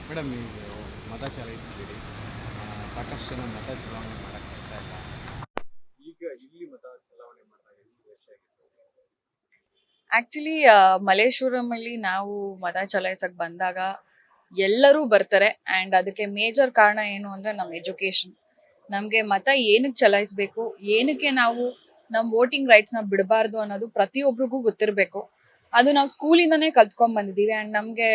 Madam ನೀವು ಮತ ಚಲಾಯಿಸಿದ್ದೀರಿ. ಸಾಕಷ್ಟು ಜನ ಮತ ಚಲಾವಣೆ ಮಾಡಕ್ಕೆ ಆಗ್ತಾ ಇಲ್ಲ. ಈಗ ಇಲ್ಲಿ ಮತ ಚಲಾವಣೆ ಮಾಡಿದಾಗ ಎಷ್ಟು ವರ್ಷ ಆಗಿತ್ತು? ಆಕ್ಚುಲಿ ಮಲ್ಲೇಶ್ವರಂ ಅಲ್ಲಿ ನಾವು ಮತ ಚಲಾಯಿಸಕ್ ಬಂದಾಗ ಎಲ್ಲರೂ ಬರ್ತಾರೆ. ಅಂಡ್ ಅದಕ್ಕೆ ಮೇಜರ್ ಕಾರಣ ಏನು ಅಂದ್ರೆ ನಮ್ಮ ಎಜುಕೇಶನ್. ನಮ್ಗೆ ಮತ ಏನಕ್ಕೆ ಚಲಾಯಿಸ್ಬೇಕು, ಏನಕ್ಕೆ ನಾವು ನಮ್ಮ ವೋಟಿಂಗ್ ರೈಟ್ಸ್ ನ ಬಿಡಬಾರ್ದು ಅನ್ನೋದು ಪ್ರತಿಯೊಬ್ಬರಿಗೂ ಗೊತ್ತಿರಬೇಕು. ಅದು ನಾವು ಸ್ಕೂಲಿಂದಾನೇ ಕಲ್ತ್ಕೊಂಡ್ ಬಂದಿದೀವಿ. ಅಂಡ್ ನಮ್ಗೆ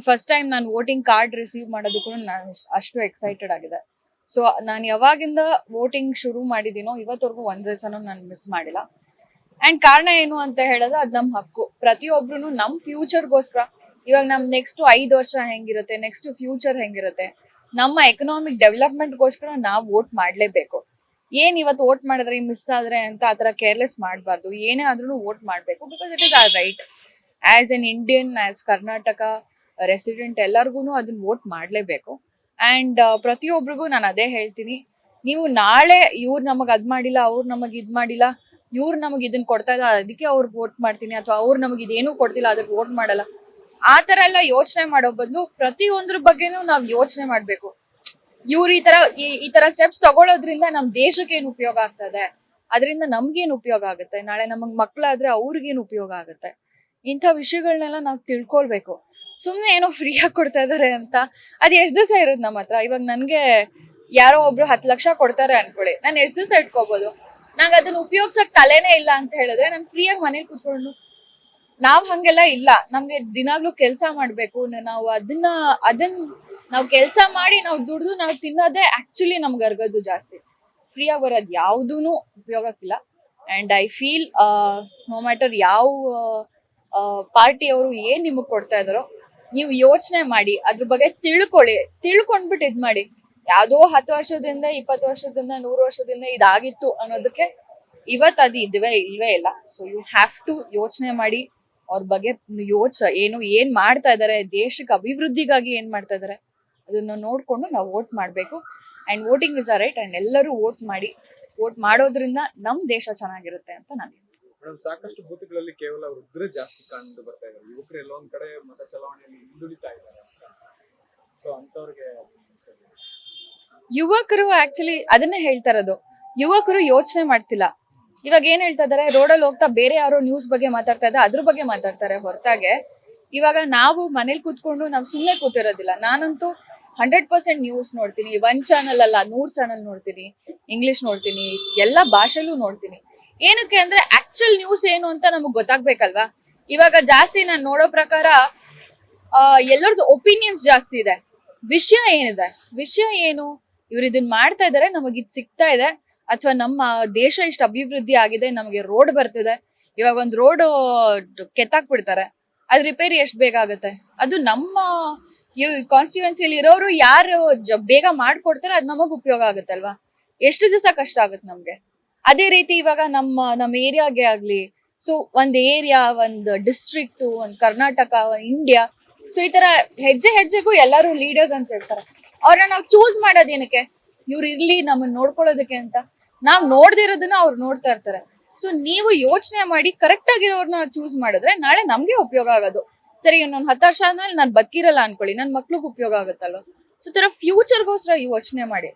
ಫಸ್ಟ್ ಟೈಮ್ ನಾನು ವೋಟಿಂಗ್ ಕಾರ್ಡ್ ರಿಸೀವ್ ಮಾಡೋದಕ್ಕೂ ನಾನು ಅಷ್ಟು ಎಕ್ಸೈಟೆಡ್ ಆಗಿದೆ. ಸೊ ನಾನು ಯಾವಾಗಿಂದ ವೋಟಿಂಗ್ ಶುರು ಮಾಡಿದೀನೋ ಇವತ್ತವರೆಗೂ ಒಂದ್ ದಿವಸನೂ ನಾನು ಮಿಸ್ ಮಾಡಿಲ್ಲ. ಅಂಡ್ ಕಾರಣ ಏನು ಅಂತ ಹೇಳಿದ್ರೆ ಅದ್ ನಮ್ ಹಕ್ಕು. ಪ್ರತಿಯೊಬ್ರು ನಮ್ ಫ್ಯೂಚರ್ಗೋಸ್ಕರ, ಇವಾಗ ನಮ್ ನೆಕ್ಸ್ಟ್ 5 ವರ್ಷ ಹೆಂಗಿರುತ್ತೆ, ನೆಕ್ಸ್ಟ್ ಫ್ಯೂಚರ್ ಹೆಂಗಿರುತ್ತೆ, ನಮ್ಮ ಎಕನಾಮಿಕ್ ಡೆವಲಪ್ಮೆಂಟ್ಗೋಸ್ಕರ ನಾವು ವೋಟ್ ಮಾಡ್ಲೇಬೇಕು. ಏನ್ ಇವತ್ತು ವೋಟ್ ಮಾಡಿದ್ರೆ ಮಿಸ್ ಆದ್ರೆ ಅಂತ ಆತರ ಕೇರ್ಲೆಸ್ ಮಾಡಬಾರ್ದು. ಏನೇ ಆದ್ರೂ ವೋಟ್ ಮಾಡ್ಬೇಕು, because it is our right. As an Indian, as Karnataka resident ಎಲ್ಲರಿಗೂ ಅದನ್ನ ವೋಟ್ ಮಾಡ್ಲೇಬೇಕು. ಅಂಡ್ ಪ್ರತಿಯೊಬ್ಬರಿಗೂ ನಾನು ಅದೇ ಹೇಳ್ತೀನಿ, ನೀವು ನಾಳೆ ಇವ್ರು ನಮಗ್ ಅದ್ ಮಾಡಿಲ್ಲ, ಅವ್ರು ನಮಗ್ ಇದ್ ಮಾಡಿಲ್ಲ, ಇವ್ರು ನಮಗ್ ಇದನ್ನ ಕೊಡ್ತಾ ಇದ್ದ ಅದಕ್ಕೆ ಅವ್ರಿಗೆ ವೋಟ್ ಮಾಡ್ತೀನಿ, ಅಥವಾ ಅವ್ರು ನಮಗ್ ಇದೇನು ಕೊಡ್ತಿಲ್ಲ ಅದಕ್ಕೆ ವೋಟ್ ಮಾಡಲ್ಲ, ಆ ತರ ಎಲ್ಲ ಯೋಚನೆ ಮಾಡೋ ಬದಲು ಪ್ರತಿಯೊಂದ್ರ ಬಗ್ಗೆನೂ ನಾವ್ ಯೋಚನೆ ಮಾಡ್ಬೇಕು. ಇವ್ರು ಈ ತರ ಸ್ಟೆಪ್ಸ್ ತಗೊಳ್ಳೋದ್ರಿಂದ ನಮ್ ದೇಶಕ್ಕೆ ಏನ್ ಉಪಯೋಗ ಆಗ್ತದೆ, ಅದರಿಂದ ನಮ್ಗೇನ್ ಉಪಯೋಗ ಆಗುತ್ತೆ, ನಾಳೆ ನಮಗ್ ಮಕ್ಳಾದ್ರೆ ಅವ್ರಿಗೇನ್ ಉಪಯೋಗ ಆಗುತ್ತೆ, ಇಂಥ ವಿಷಯಗಳನ್ನೆಲ್ಲ ನಾವ್ ತಿಳ್ಕೊಳ್ಬೇಕು. ಸುಮ್ನೆ ಏನೋ ಫ್ರೀ ಆಗಿ ಕೊಡ್ತಾ ಇದಾರೆ ಅಂತ ಅದ್ ಎಷ್ಟ್ ದಿವಸ ಇರೋದು ನಮ್ಮ ಹತ್ರ. ಇವಾಗ ನನ್ಗೆ ಯಾರೋ ಒಬ್ರು 10 ಲಕ್ಷ ಕೊಡ್ತಾರೆ ಅನ್ಕೊಳ್ಳಿ, ನಾನು ಎಷ್ಟ್ ದಿವಸ ಇಟ್ಕೋಬಹುದು? ನಂಗೆ ಅದನ್ನ ಉಪಯೋಗ್ಸಕ್ ತಲೆನೇ ಇಲ್ಲ ಅಂತ ಹೇಳಿದ್ರೆ ನಾನು ಫ್ರೀಯಾಗಿ ಮನೇಲಿ ಕೂತ್ಕೊಂಡು, ನಾವ್ ಹಂಗೆಲ್ಲ ಇಲ್ಲ. ನಮ್ಗೆ ದಿನಾಗ್ಲೂ ಕೆಲ್ಸ ಮಾಡ್ಬೇಕು. ನಾವು ಅದನ್ನ ನಾವು ಕೆಲ್ಸ ಮಾಡಿ ನಾವು ದುಡ್ದು ನಾವು ತಿನ್ನೋದೇ ಆಕ್ಚುಲಿ ನಮ್ಗೆ ಅರ್ಗದು ಜಾಸ್ತಿ. ಫ್ರೀ ಆಗಿ ಬರೋದ್ ಯಾವ್ದೂನು ಉಪಯೋಗಕ್ಕಿಲ್ಲ. And I feel no matter ಯಾವ ಪಾರ್ಟಿ ಅವರು ಏನ್ ನಿಮಗ್ ಕೊಡ್ತಾ ಇದಾರೋ, ನೀವು ಯೋಚನೆ ಮಾಡಿ ಅದ್ರ ಬಗ್ಗೆ ತಿಳ್ಕೊಂಡ್ಬಿಟ್ಟು ಇದ್ ಮಾಡಿ. ಯಾವ್ದೋ 10 ವರ್ಷದಿಂದ 20 ವರ್ಷದಿಂದ 100 ವರ್ಷದಿಂದ ಇದಾಗಿತ್ತು ಅನ್ನೋದಕ್ಕೆ ಇವತ್ತು ಅದು ಇಲ್ವೇ ಇಲ್ಲ. ಸೊ ಯು ಹ್ಯಾವ್ ಟು ಯೋಚನೆ ಮಾಡಿ ಅವ್ರ ಬಗ್ಗೆ. ಏನ್ ಮಾಡ್ತಾ ಇದಾರೆ, ದೇಶಕ್ಕೆ ಅಭಿವೃದ್ಧಿಗಾಗಿ ಏನ್ ಮಾಡ್ತಾ ಇದಾರೆ ಅದನ್ನ ನೋಡ್ಕೊಂಡು ನಾವು ವೋಟ್ ಮಾಡ್ಬೇಕು. And voting is a right. And ಎಲ್ಲರೂ ವೋಟ್ ಮಾಡಿ. ವೋಟ್ ಮಾಡೋದ್ರಿಂದ ನಮ್ ದೇಶ ಚೆನ್ನಾಗಿರುತ್ತೆ ಅಂತ ನಾನು ಮೇಡಮ್, ಸಾಕಷ್ಟು ಬೂತ್ಗಳಲ್ಲಿ ಕೇವಲ ವೃದ್ಧರು ಜಾಸ್ತಿ ಕಂಡು ಬರ್ತಾ ಇದ್ದಾರೆ. ಯುವಕರು ಎಲ್ಲೊಂದ್ ಕಡೆ ಮತ ಚಲಾವಣೆಯಲ್ಲಿ ಹಿಂದುಳಿತಾ ಇದ್ದಾರೆ. ಸೊ ಅಂತವ್ರಿಗೆ ಯುವಕರು ಆಕ್ಚುಲಿ ಅದನ್ನೇ ಹೇಳ್ತಾ ಇರೋದು. ಯುವಕರು ಯೋಚನೆ ಮಾಡ್ತಿಲ್ಲ. ಇವಾಗ ಏನ್ ಹೇಳ್ತಾ ಇದಾರೆ, ರೋಡಲ್ಲಿ ಹೋಗ್ತಾ ಬೇರೆ ಯಾರೋ ನ್ಯೂಸ್ ಬಗ್ಗೆ ಮಾತಾಡ್ತಾ ಇದ್ದಾರೆ, ಅದ್ರ ಬಗ್ಗೆ ಮಾತಾಡ್ತಾರೆ ಹೊರತಾಗೆ. ಇವಾಗ ನಾವು ಮನೇಲಿ ಕೂತ್ಕೊಂಡು ನಾವು ಸುಮ್ಮನೆ ಕೂತಿರೋದಿಲ್ಲ. ನಾನಂತೂ 100% ನ್ಯೂಸ್ ನೋಡ್ತೀನಿ. 1 ಚಾನಲ್ ಅಲ್ಲ, 100 ಚಾನಲ್ ನೋಡ್ತೀನಿ. ಇಂಗ್ಲಿಷ್ ನೋಡ್ತೀನಿ, ಎಲ್ಲಾ ಭಾಷೆಲೂ ನೋಡ್ತೀನಿ. ಏನಕ್ಕೆ ಅಂದ್ರೆ ಆಕ್ಚುಲ್ ನ್ಯೂಸ್ ಏನು ಅಂತ ನಮಗ್ ಗೊತ್ತಾಗ್ಬೇಕಲ್ವಾ. ಇವಾಗ ಜಾಸ್ತಿ ನಾನು ನೋಡೋ ಪ್ರಕಾರ ಎಲ್ಲರದ್ದು ಒಪಿನಿಯನ್ಸ್ ಜಾಸ್ತಿ ಇದೆ. ವಿಷಯ ಏನಿದೆ, ವಿಷಯ ಏನು, ಇವ್ರು ಇದನ್ನ ಮಾಡ್ತಾ ಇದಾರೆ, ನಮಗ್ ಇದ್ ಸಿಗ್ತಾ ಇದೆ, ಅಥವಾ ನಮ್ಮ ದೇಶ ಇಷ್ಟು ಅಭಿವೃದ್ಧಿ ಆಗಿದೆ, ನಮಗೆ ರೋಡ್ ಬರ್ತಿದೆ. ಇವಾಗ ಒಂದ್ ರೋಡ್ ಕೆತ್ತಾಕ್ಬಿಡ್ತಾರೆ, ಅದ್ ರಿಪೇರಿ ಎಷ್ಟ್ ಬೇಗ ಆಗುತ್ತೆ? ಅದು ನಮ್ಮ ಕಾನ್ಸ್ಟಿಟ್ಯೂನ್ಸಿಯಲ್ಲಿ ಇರೋರು ಯಾರು ಬೇಗ ಮಾಡ್ಕೊಡ್ತಾರೆ ಅದ್ ನಮಗ್ ಉಪಯೋಗ ಆಗುತ್ತಲ್ವಾ. ಎಷ್ಟು ದಿವಸ ಕಷ್ಟ ಆಗುತ್ತೆ ನಮ್ಗೆ. ಅದೇ ರೀತಿ ಇವಾಗ ನಮ್ಮ ಏರಿಯಾಗೆ ಆಗ್ಲಿ, ಸೊ ಒಂದ್ ಏರಿಯಾ, ಒಂದ್ ಡಿಸ್ಟ್ರಿಕ್ಟ್, ಒಂದ್ ಕರ್ನಾಟಕ, ಇಂಡಿಯಾ, ಸೊ ಈ ತರ ಹೆಜ್ಜೆ ಹೆಜ್ಜೆಗೂ ಎಲ್ಲರೂ ಲೀಡರ್ಸ್ ಅಂತ ಹೇಳ್ತಾರೆ. ಅವ್ರನ್ನ ನಾವು ಚೂಸ್ ಮಾಡೋದೇನಕ್ಕೆ? ಇವ್ರು ಇರ್ಲಿ ನಮ್ಮನ್ನ ನೋಡ್ಕೊಳ್ಳೋದಕ್ಕೆ ಅಂತ. ನಾವ್ ನೋಡ್ದಿರೋದನ್ನ ಅವ್ರು ನೋಡ್ತಾ ಇರ್ತಾರೆ. ಸೊ ನೀವು ಯೋಚನೆ ಮಾಡಿ ಕರೆಕ್ಟ್ ಆಗಿರೋರ್ನ ಚೂಸ್ ಮಾಡಿದ್ರೆ ನಾಳೆ ನಮ್ಗೆ ಉಪಯೋಗ ಆಗೋದು. ಸರಿ, ಇನ್ನೊಂದ್ 10 ವರ್ಷ ಆದ್ಮೇಲೆ ನಾನ್ ಬದುಕಿರಲ್ಲ ಅನ್ಕೊಳ್ಳಿ, ನನ್ ಮಕ್ಳಿಗೆ ಉಪಯೋಗ ಆಗುತ್ತಲ್ವ. ಸೊ ತರ ಫ್ಯೂಚರ್ಗೋಸ್ಕರ ಯೋಚನೆ ಮಾಡಿ.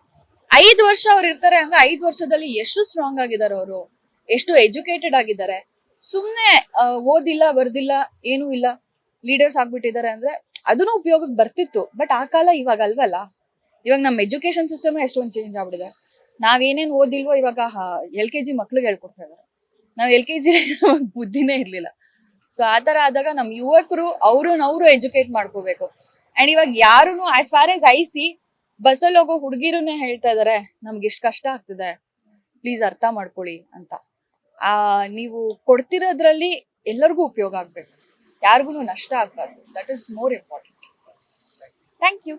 5 ವರ್ಷ ಅವ್ರು ಇರ್ತಾರೆ ಅಂದ್ರೆ 5 ವರ್ಷದಲ್ಲಿ ಎಷ್ಟು ಸ್ಟ್ರಾಂಗ್ ಆಗಿದ್ದಾರೆ ಅವರು, ಎಷ್ಟು ಎಜುಕೇಟೆಡ್ ಆಗಿದ್ದಾರೆ. ಸುಮ್ನೆ ಓದಿಲ್ಲ ಬರ್ದಿಲ್ಲ ಏನೂ ಇಲ್ಲ ಲೀಡರ್ಸ್ ಆಗ್ಬಿಟ್ಟಿದ್ದಾರೆ ಅಂದ್ರೆ ಅದನ್ನು ಉಪಯೋಗಕ್ಕೆ ಬರ್ತಿತ್ತು. ಬಟ್ ಆ ಕಾಲ ಇವಾಗ ಅಲ್ವಲ್ಲ. ಇವಾಗ ನಮ್ಮ ಎಜುಕೇಶನ್ ಸಿಸ್ಟಮ್ ಎಷ್ಟೊಂದು ಚೇಂಜ್ ಆಗ್ಬಿಟ್ಟಿದೆ. ನಾವೇನೇನ್ ಓದಿಲ್ವೋ ಇವಾಗ LKG ಮಕ್ಳಿಗೆ ಹೇಳ್ಕೊಡ್ತಾ ಇದಾರೆ. ನಾವ್ LKG ಬುದ್ಧಿನೇ ಇರ್ಲಿಲ್ಲ. ಸೊ ಆತರ ಆದಾಗ ನಮ್ ಯುವಕರು ಅವ್ರು ಎಜುಕೇಟ್ ಮಾಡ್ಕೋಬೇಕು. ಅಂಡ್ ಇವಾಗ ಯಾರುನು as for S I C, ಬಸ್ಸಲ್ಲಿ ಹೋಗೋ ಹುಡುಗಿರುನೇ ಹೇಳ್ತಾ ಇದಾರೆ, ನಮ್ಗೆ ಇಷ್ಟ ಕಷ್ಟ ಆಗ್ತಿದೆ, ಪ್ಲೀಸ್ ಅರ್ಥ ಮಾಡ್ಕೊಳ್ಳಿ ಅಂತ. ನೀವು ಕೊಡ್ತಿರೋದ್ರಲ್ಲಿ ಎಲ್ಲರಿಗೂ ಉಪಯೋಗ ಆಗ್ಬೇಕು, ಯಾರಿಗೂ ನಷ್ಟ ಆಗ್ಬಾರ್ದು. That is more important. Thank you.